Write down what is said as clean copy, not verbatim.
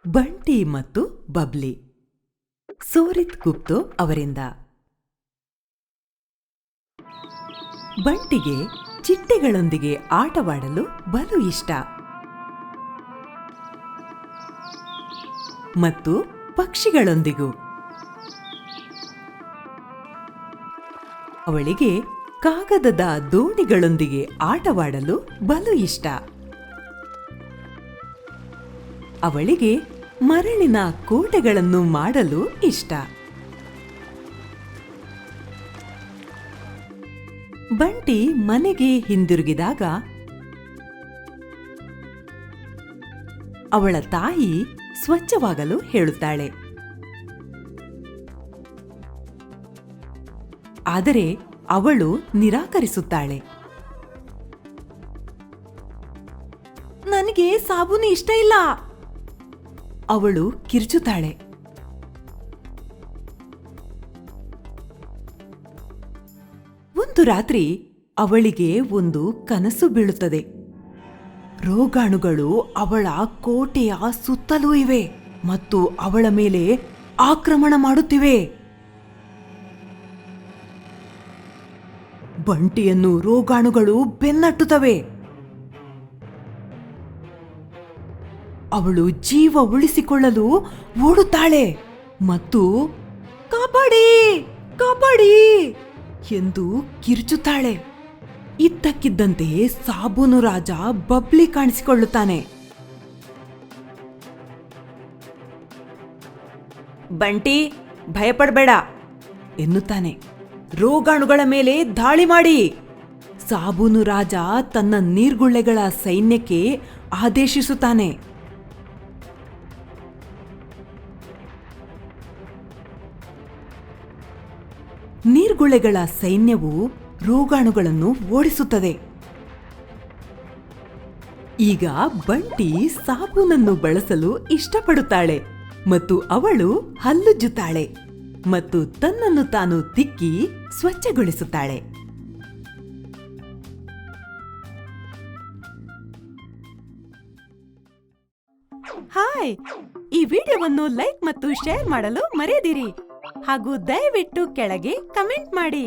ಬಂಟಿ ಮತ್ತು ಬಬ್ಲಿ. ಸೋರಿತ್ ಗುಪ್ತೋ ಅವರಿಂದ. ಬಂಟಿಗೆ ಚಿಟ್ಟೆಗಳೊಂದಿಗೆ ಆಟವಾಡಲು ಬಲು ಇಷ್ಟ ಮತ್ತು ಪಕ್ಷಿಗಳೊಂದಿಗೂ. ಅವಳಿಗೆ ಕಾಗದದ ದೋಣಿಗಳೊಂದಿಗೆ ಆಟವಾಡಲು ಬಲು ಇಷ್ಟ. ಅವಳಿಗೆ ಮರಳಿನ ಕೋಟೆಗಳನ್ನು ಮಾಡಲು ಇಷ್ಟ. ಬಂಟಿ ಮನೆಗೆ ಹಿಂದಿರುಗಿದಾಗ ಅವಳ ತಾಯಿ ಸ್ವಚ್ಛವಾಗಲು ಹೇಳುತ್ತಾಳೆ. ಆದರೆ ಅವಳು ನಿರಾಕರಿಸುತ್ತಾಳೆ. ನನಗೆ ಸಾಬೂನು ಇಷ್ಟ ಇಲ್ಲ, ಅವಳು ಕಿರ್ಚುತ್ತಾಳೆ. ಒಂದು ರಾತ್ರಿ ಅವಳಿಗೆ ಒಂದು ಕನಸು ಬೀಳುತ್ತದೆ. ರೋಗಾಣುಗಳು ಅವಳ ಕೋಟೆಯ ಸುತ್ತಲೂ ಇವೆ ಮತ್ತು ಅವಳ ಮೇಲೆ ಆಕ್ರಮಣ ಮಾಡುತ್ತಿವೆ. ಬಂಟಿಯನ್ನು ರೋಗಾಣುಗಳು ಬೆನ್ನಟ್ಟುತ್ತವೆ. ಅವಳು ಜೀವ ಉಳಿಸಿಕೊಳ್ಳಲು ಓಡುತ್ತಾಳೆ ಮತ್ತು ಕಾಪಾಡಿ ಕಾಪಾಡಿ ಎಂದು ಕಿರ್ಚುತ್ತಾಳೆ. ಇದ್ದಕ್ಕಿದ್ದಂತೆ ಸಾಬೂನು ರಾಜ ಬಬ್ಲಿ ಕಾಣಿಸಿಕೊಳ್ಳುತ್ತಾನೆ. ಬಂಟಿ, ಭಯಪಡಬೇಡ ಎನ್ನುತ್ತಾನೆ. ರೋಗಾಣುಗಳ ಮೇಲೆ ದಾಳಿ ಮಾಡಿ. ಸಾಬೂನು ರಾಜ ತನ್ನ ನೀರ್ಗುಳ್ಳೆಗಳ ಸೈನ್ಯಕ್ಕೆ ಆದೇಶಿಸುತ್ತಾನೆ. ನೀರ್ಗುಳ್ಳೆಗಳ ಸೈನ್ಯವು ರೋಗಾಣುಗಳನ್ನು ಓಡಿಸುತ್ತದೆ. ಈಗ ಬಂಟಿ ಸಾಬೂನನ್ನು ಬಳಸಲು ಇಷ್ಟಪಡುತ್ತಾಳೆ ಮತ್ತು ಅವಳು ಹಲ್ಲುಜ್ಜುತ್ತಾಳೆ ಮತ್ತು ತನ್ನನ್ನು ತಾನು ತಿಕ್ಕಿ ಸ್ವಚ್ಛಗೊಳಿಸುತ್ತಾಳೆ. ಹಾಯ್, ಈ ವಿಡಿಯೋವನ್ನು ಲೈಕ್ ಮತ್ತು ಶೇರ್ ಮಾಡಲು ಮರೆಯದಿರಿ ಹಾಗೂ ದಯವಿಟ್ಟು ಕೆಳಗೆ ಕಮೆಂಟ್ ಮಾಡಿ.